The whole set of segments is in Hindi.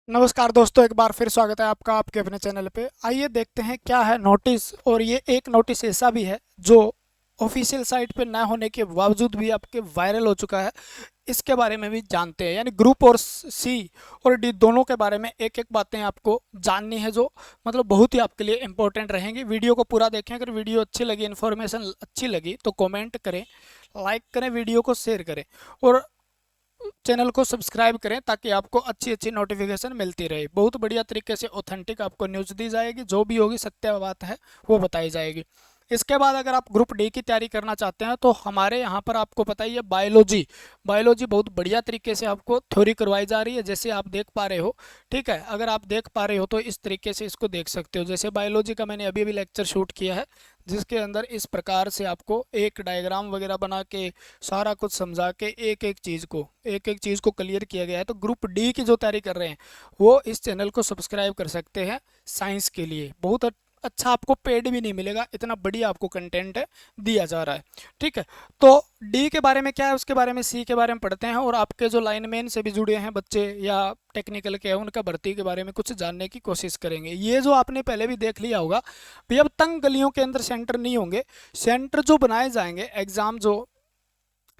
नमस्कार दोस्तों, एक बार फिर स्वागत है आपका आपके अपने चैनल पे। आइए देखते हैं क्या है नोटिस। और ये एक नोटिस ऐसा भी है जो ऑफिशियल साइट पे ना होने के बावजूद भी आपके वायरल हो चुका है। इसके बारे में भी जानते हैं, यानी ग्रुप और सी और डी दोनों के बारे में एक एक बातें आपको जाननी है जो मतलब बहुत ही आपके लिए इंपॉर्टेंट रहेंगी। वीडियो को पूरा देखें। अगर वीडियो अच्छी लगी, इन्फॉर्मेशन अच्छी लगी तो कमेंट करें, लाइक करें, वीडियो को शेयर करें और चैनल को सब्सक्राइब करें ताकि आपको अच्छी अच्छी नोटिफिकेशन मिलती रहे। बहुत बढ़िया तरीके से ऑथेंटिक आपको न्यूज़ दी जाएगी, जो भी होगी सत्य बात है वो बताई जाएगी। इसके बाद अगर आप ग्रुप डी की तैयारी करना चाहते हैं तो हमारे यहाँ पर आपको पता ही है बायोलॉजी बायोलॉजी बहुत बढ़िया तरीके से आपको थ्योरी करवाई जा रही है, जैसे आप देख पा रहे हो। ठीक है, अगर आप देख पा रहे हो तो इस तरीके से इसको देख सकते हो। जैसे बायोलॉजी का मैंने अभी अभी लेक्चर शूट किया है, जिसके अंदर इस प्रकार से आपको एक डायग्राम वगैरह बना के सारा कुछ समझा के एक एक चीज़ को क्लियर किया गया है। तो ग्रुप डी की जो तैयारी कर रहे हैं वो इस चैनल को सब्सक्राइब कर सकते हैं। साइंस के लिए बहुत अच्छा, आपको पेड भी नहीं मिलेगा, इतना बढ़िया आपको कंटेंट दिया जा रहा है। ठीक है, तो डी के बारे में क्या है, उसके बारे में सी के बारे में पढ़ते हैं। और आपके जो लाइनमैन से भी जुड़े हैं बच्चे या टेक्निकल के हैं, उनका भर्ती के बारे में कुछ जानने की कोशिश करेंगे। ये जो आपने पहले भी देख लिया होगा भी, अब तंग गलियों के अंदर सेंटर नहीं होंगे। सेंटर जो बनाए जाएंगे, एग्ज़ाम जो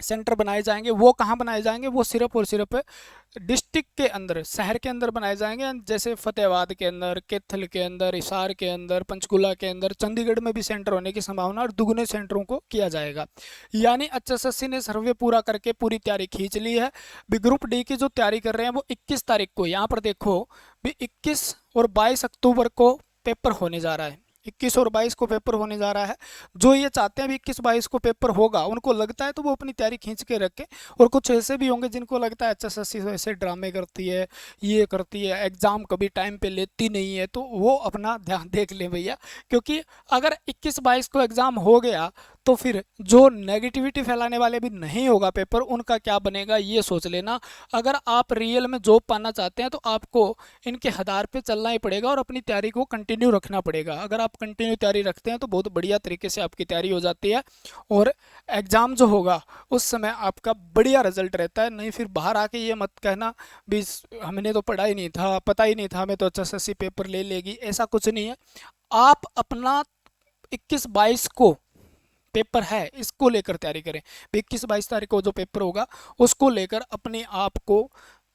सेंटर बनाए जाएंगे वो कहाँ बनाए जाएंगे, वो सिर्फ और सिर्फ डिस्ट्रिक्ट के अंदर, शहर के अंदर बनाए जाएंगे। जैसे फतेहाबाद के अंदर, कैथल के अंदर, हिसार के अंदर, पंचकुला के अंदर, चंडीगढ़ में भी सेंटर होने की संभावना और दुगने सेंटरों को किया जाएगा। यानी एचएसएससी ने सर्वे पूरा करके पूरी तैयारी खींच ली है। भी ग्रुप डी की जो तैयारी कर रहे हैं वो 21 तारीख को, यहाँ पर देखो भी 21 और 22 अक्टूबर को पेपर होने जा रहा है। 21 और 22 को पेपर होने जा रहा है। जो ये चाहते हैं भी 21-22 को पेपर होगा, उनको लगता है तो वो अपनी तैयारी खींच के रखें। और कुछ ऐसे भी होंगे जिनको लगता है एचएसएससी ऐसे ड्रामे करती है, ये करती है, एग्जाम कभी टाइम पे लेती नहीं है, तो वो अपना ध्यान देख लें भैया। क्योंकि अगर 21-22 को एग्जाम हो गया तो फिर जो नेगेटिविटी फैलाने वाले भी नहीं होगा पेपर, उनका क्या बनेगा ये सोच लेना। अगर आप रियल में जॉब पाना चाहते हैं तो आपको इनके आधार पे चलना ही पड़ेगा और अपनी तैयारी को कंटिन्यू रखना पड़ेगा। अगर आप कंटिन्यू तैयारी रखते हैं तो बहुत बढ़िया तरीके से आपकी तैयारी हो जाती है और एग्ज़ाम जो होगा उस समय आपका बढ़िया रिजल्ट रहता है। नहीं फिर बाहर आके ये मत कहना भी हमने तो पढ़ा ही नहीं था, पता ही नहीं था, हमें तो एचएसएससी पेपर ले लेगी, ऐसा कुछ नहीं है। आप अपना 21-22 को पेपर है इसको लेकर तैयारी करें। 21-22 तारीख को जो पेपर होगा उसको लेकर अपने आप को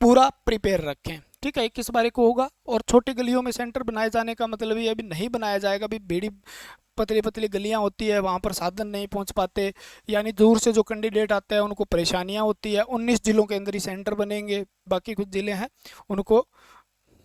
पूरा प्रिपेयर रखें। ठीक है, 21 तारीख को होगा और छोटी गलियों में सेंटर बनाए जाने का मतलब ये अभी नहीं बनाया जाएगा। अभी बेड़ी पतली पतली गलियां होती है, वहाँ पर साधन नहीं पहुँच पाते, यानी दूर से जो कैंडिडेट आते हैं उनको परेशानियाँ होती है। 19 जिलों के अंदर ही सेंटर बनेंगे, बाकी कुछ ज़िले हैं उनको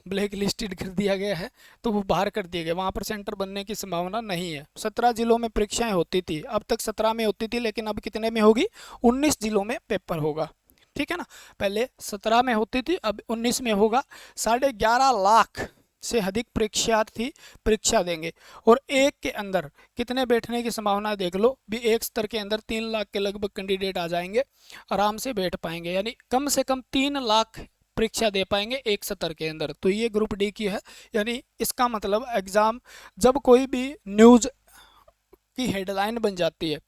ब्लैक लिस्टेड कर दिया गया है, तो वो बाहर कर दिए गए, वहाँ पर सेंटर बनने की संभावना नहीं है। 17 जिलों में परीक्षाएं होती थी, अब तक 17 में होती थी, लेकिन अब कितने में होगी, 19 जिलों में पेपर होगा। ठीक है ना, पहले 17 में होती थी, अब 19 में होगा। 11.5 लाख से अधिक परीक्षार्थी परीक्षा देंगे और एक के अंदर कितने बैठने की संभावना देख लो भी, एक स्तर के अंदर 3 लाख के लगभग कैंडिडेट आ जाएंगे, आराम से बैठ पाएंगे। यानी कम से कम 3 लाख परीक्षा दे पाएंगे एक सत्र के अंदर। तो ये ग्रुप डी की है। यानी इसका मतलब एग्ज़ाम, जब कोई भी न्यूज़ की हेडलाइन बन जाती है,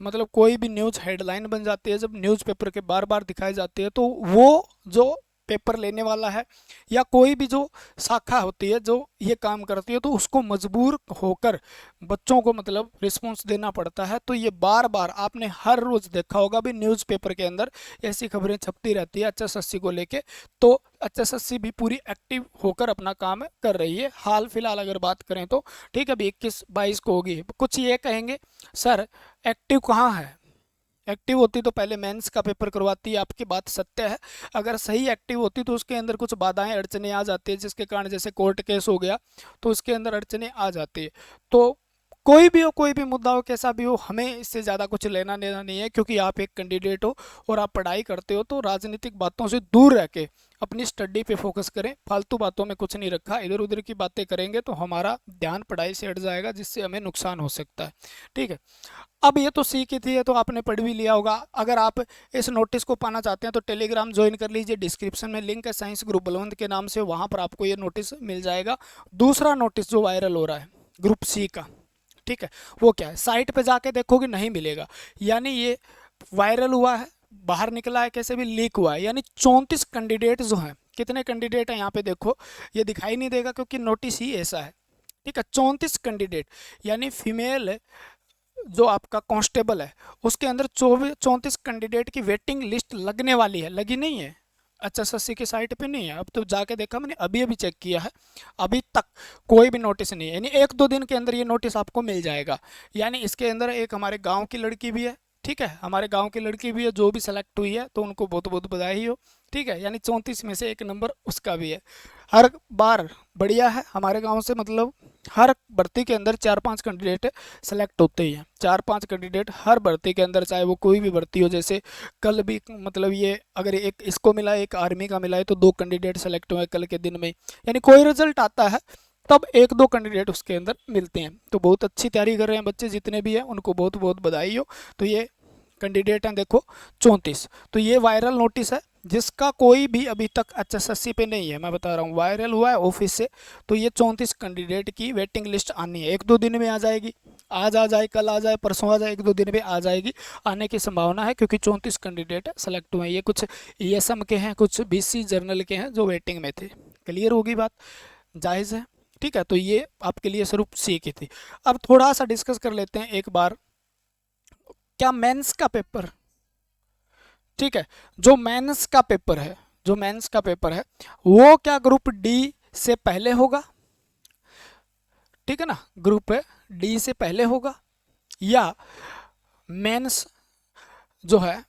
मतलब कोई भी न्यूज़ हेडलाइन बन जाती है, जब न्यूज़पेपर के बार बार दिखाई जाती है, तो वो जो पेपर लेने वाला है या कोई भी जो शाखा होती है जो ये काम करती है, तो उसको मजबूर होकर बच्चों को मतलब रिस्पॉन्स देना पड़ता है। तो ये बार बार आपने हर रोज़ देखा होगा भी, न्यूज़पेपर के अंदर ऐसी खबरें छपती रहती है एचएसएससी को लेके। तो एचएसएससी भी पूरी एक्टिव होकर अपना काम कर रही है हाल फिलहाल अगर बात करें तो। ठीक है, अभी 21-22 को होगी। कुछ ये कहेंगे सर एक्टिव कहाँ है, एक्टिव होती तो पहले मेंस का पेपर करवाती है। आपकी बात सत्य है, अगर सही एक्टिव होती तो उसके अंदर कुछ बाधाएं अड़चने आ जाती है, जिसके कारण जैसे कोर्ट केस हो गया तो उसके अंदर अड़चने आ जाती है। तो कोई भी हो, कोई भी मुद्दा हो, कैसा भी हो, हमें इससे ज़्यादा कुछ लेना देना नहीं है, क्योंकि आप एक कैंडिडेट हो और आप पढ़ाई करते हो। तो राजनीतिक बातों से दूर रह के अपनी स्टडी पे फोकस करें। फालतू बातों में कुछ नहीं रखा, इधर उधर की बातें करेंगे तो हमारा ध्यान पढ़ाई से हट जाएगा, जिससे हमें नुकसान हो सकता है। ठीक है, अब ये तो सी की थी, ये तो आपने पढ़ भी लिया होगा। अगर आप इस नोटिस को पाना चाहते हैं तो टेलीग्राम ज्वाइन कर लीजिए, डिस्क्रिप्शन में लिंक है साइंस ग्रुप बलवंत के नाम से, वहाँ पर आपको ये नोटिस मिल जाएगा। दूसरा नोटिस जो वायरल हो रहा है ग्रुप सी का, ठीक है, वो क्या है, साइट पे जाके देखोगे नहीं मिलेगा। यानी ये वायरल हुआ है, बाहर निकला है, कैसे भी लीक हुआ है। यानी 34 कैंडिडेट जो हैं, कितने कैंडिडेट हैं यहाँ पे देखो, ये दिखाई नहीं देगा क्योंकि नोटिस ही ऐसा है, ठीक है। 34 कैंडिडेट, यानी फीमेल जो आपका कांस्टेबल है उसके अंदर 34 कैंडिडेट की वेटिंग लिस्ट लगने वाली है, लगी नहीं है, HSSC की साइट पे नहीं है। अब तो जाके देखा मैंने, अभी अभी चेक किया है, अभी तक कोई भी नोटिस नहीं है। यानी 1-2 दिन के अंदर ये नोटिस आपको मिल जाएगा। यानी इसके अंदर एक हमारे गांव की लड़की भी है, ठीक है, हमारे गांव की लड़की भी है जो भी सेलेक्ट हुई है, तो उनको बहुत बहुत बधाई हो, ठीक है। यानी 34 में से एक नंबर उसका भी है। हर बार बढ़िया है हमारे गांव से, मतलब हर भर्ती के अंदर 4-5 कैंडिडेट सेलेक्ट होते ही हैं, 4-5 कैंडिडेट हर भर्ती के अंदर, चाहे वो कोई भी भर्ती हो। जैसे कल भी मतलब ये अगर एक इसको मिला, एक आर्मी का मिला है, तो 2 कैंडिडेट सेलेक्ट हुए कल के दिन में। यानी कोई रिजल्ट आता है तब 1-2 कैंडिडेट उसके अंदर मिलते हैं। तो बहुत अच्छी तैयारी कर रहे हैं बच्चे जितने भी हैं, उनको बहुत बहुत बधाई हो। तो ये कैंडिडेट हैं देखो 34। तो ये वायरल नोटिस है जिसका कोई भी अभी तक HSSC पे नहीं है, मैं बता रहा हूँ, वायरल हुआ है ऑफिस से। तो ये 34 कैंडिडेट की वेटिंग लिस्ट आनी है, 1-2 दिन में आ जाएगी। आज आ जाए, कल आ जाए, परसों आ जाए, 1-2 दिन में आ जाएगी, आने की संभावना है क्योंकि 34 कैंडिडेट सेलेक्ट हुए हैं। ये कुछ ESM के हैं, कुछ BC जर्नल के हैं जो वेटिंग में थे। क्लियर होगी बात, जायज़ है, ठीक है। तो ये आपके लिए सिर्फ सी की थी। अब थोड़ा सा डिस्कस कर लेते हैं एक बार, क्या मेंस का पेपर, ठीक है, जो मेंस का पेपर है, जो मेंस का पेपर है वो क्या ग्रुप डी से पहले होगा, ठीक है ना, ग्रुप डी से पहले होगा, या मेंस जो है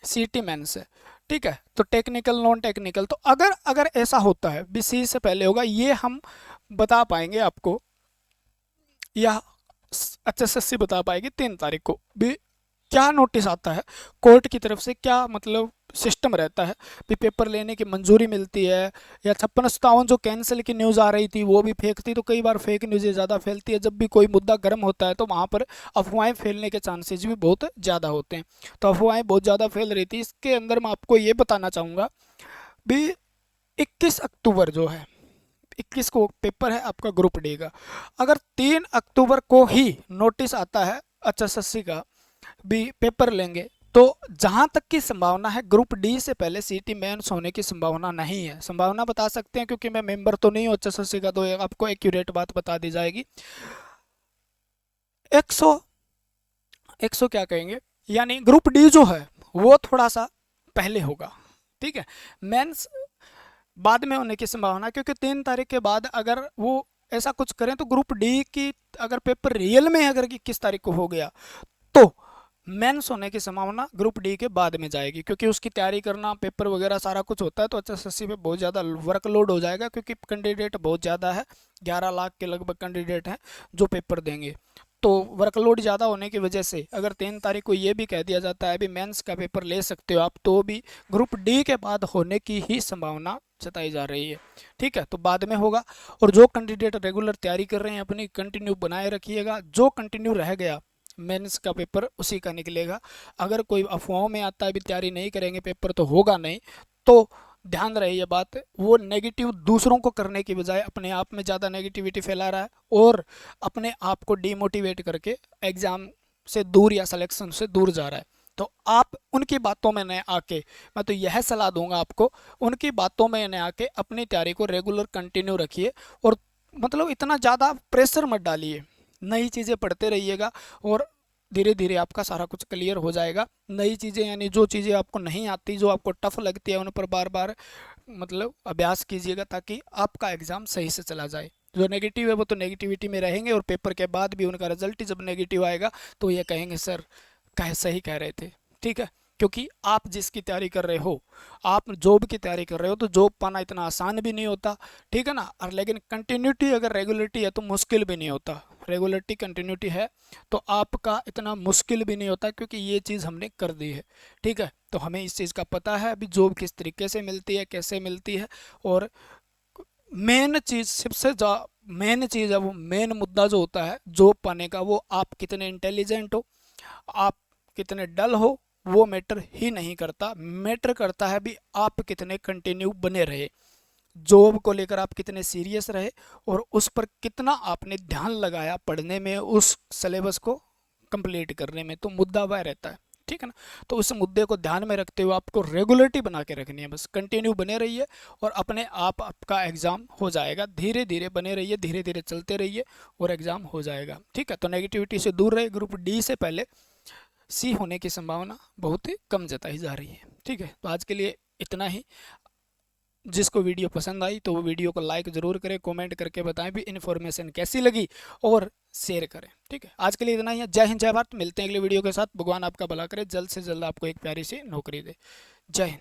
CT मेंस है, ठीक है। तो टेक्निकल नॉन टेक्निकल, तो अगर अगर ऐसा होता है BC से पहले होगा, ये हम बता पाएंगे आपको, या HSSC बता पाएगी 3 तारीख को भी। क्या नोटिस आता है कोर्ट की तरफ से, क्या मतलब सिस्टम रहता है भी, पेपर लेने की मंजूरी मिलती है, या 56-57 जो कैंसिल की न्यूज़ आ रही थी वो भी फेक थी। तो कई बार फेक न्यूज़ें ज़्यादा फैलती है, जब भी कोई मुद्दा गर्म होता है तो वहाँ पर अफवाहें फैलने के चांसेस भी बहुत ज़्यादा होते हैं। तो अफवाहें बहुत ज़्यादा फैल रही थी, इसके अंदर मैं आपको ये बताना चाहूँगा भी 21 अक्टूबर जो है, 21 को पेपर है आपका ग्रुप डी का। अगर 3 अक्टूबर को ही नोटिस आता है HSSC का भी पेपर लेंगे, तो जहां तक की संभावना है ग्रुप डी से पहले CT मेंस होने की संभावना नहीं है। संभावना बता सकते हैं क्योंकि मैं मेंबर तो नहीं हूँ HSSC का, तो आपको एक्यूरेट बात बता दी जाएगी। 100 क्या कहेंगे, यानी ग्रुप डी जो है वो थोड़ा सा पहले होगा, ठीक है। मेंस बाद में होने की संभावना, क्योंकि 3 तारीख के बाद अगर वो ऐसा कुछ करें तो ग्रुप डी की अगर पेपर रियल में अगर 21 तारीख को हो गया तो मेंस होने की संभावना ग्रुप डी के बाद में जाएगी, क्योंकि उसकी तैयारी करना, पेपर वगैरह सारा कुछ होता है। तो HSSC पे बहुत ज़्यादा वर्कलोड हो जाएगा क्योंकि कैंडिडेट बहुत ज़्यादा है, 11 लाख के लगभग कैंडिडेट हैं जो पेपर देंगे। तो वर्कलोड ज़्यादा होने की वजह से अगर 3 तारीख को ये भी कह दिया जाता है भी मेंस का पेपर ले सकते हो आप, तो भी ग्रुप डी के बाद होने की ही संभावना जताई जा रही है, ठीक है। तो बाद में होगा। और जो कैंडिडेट रेगुलर तैयारी कर रहे हैं अपनी कंटिन्यू बनाए रखिएगा, जो कंटिन्यू रह गया मेंस का पेपर उसी का निकलेगा। अगर कोई अफवाहों में आता है भी तैयारी नहीं करेंगे पेपर तो होगा नहीं, तो ध्यान रहे ये बात, वो नेगेटिव दूसरों को करने की बजाय अपने आप में ज़्यादा नेगेटिविटी फैला रहा है और अपने आप को डिमोटिवेट करके एग्ज़ाम से दूर या सिलेक्शन से दूर जा रहा है। तो आप उनकी बातों में न आके, मैं तो यह सलाह दूंगा आपको, उनकी बातों में न आके अपनी तैयारी को रेगुलर कंटिन्यू रखिए और मतलब इतना ज़्यादा प्रेशर मत डालिए, नई चीज़ें पढ़ते रहिएगा और धीरे धीरे आपका सारा कुछ क्लियर हो जाएगा। नई चीज़ें यानी जो चीज़ें आपको नहीं आती, जो आपको टफ लगती है, उन पर बार बार मतलब अभ्यास कीजिएगा ताकि आपका एग्ज़ाम सही से चला जाए। जो नेगेटिव है वो तो नेगेटिविटी में रहेंगे और पेपर के बाद भी उनका रिजल्ट ही जब नेगेटिव आएगा तो ये कहेंगे सर सही कह रहे थे, ठीक है। क्योंकि आप जिसकी तैयारी कर रहे हो, आप जॉब की तैयारी कर रहे हो, तो जॉब पाना इतना आसान भी नहीं होता, ठीक है ना। और लेकिन कंटिन्यूटी अगर रेगुलरिटी है तो मुश्किल भी नहीं होता, रेगुलरिटी कंटिन्यूटी है तो आपका इतना मुश्किल भी नहीं होता, क्योंकि ये चीज़ हमने कर दी है, ठीक है। तो हमें इस चीज़ का पता है अभी जॉब किस तरीके से मिलती है, कैसे मिलती है। और मेन चीज़, सबसे मेन चीज़ है वो, मेन मुद्दा जो होता है जॉब पाने का, वो आप कितने इंटेलिजेंट हो, आप कितने डल हो, वो मैटर ही नहीं करता। मैटर करता है भी आप कितने कंटिन्यू बने रहे, जॉब को लेकर आप कितने सीरियस रहे और उस पर कितना आपने ध्यान लगाया पढ़ने में, उस सिलेबस को कंप्लीट करने में, तो मुद्दा वह रहता है, ठीक है। ठीक है ना। तो उस मुद्दे को ध्यान में रखते हुए आपको रेगुलरिटी बना के रखनी है, बस कंटिन्यू बने रहिए और अपने आप आपका एग्ज़ाम हो जाएगा। धीरे धीरे बने रहिए, धीरे धीरे चलते रहिए और एग्ज़ाम हो जाएगा। ठीक है, तो नेगेटिविटी से दूर रहे। ग्रुप डी से पहले सी होने की संभावना बहुत ही कम जताई जा रही है। ठीक है, तो आज के लिए इतना ही। जिसको वीडियो पसंद आई तो वो वीडियो को लाइक ज़रूर करें, कमेंट करके बताएं भी इन्फॉर्मेशन कैसी लगी और शेयर करें। ठीक है, आज के लिए इतना ही है। जय हिंद, जय भारत। मिलते हैं अगले वीडियो के साथ। भगवान आपका भला करे, जल्द से जल्द आपको एक प्यारी सी नौकरी दे। जय हिंद।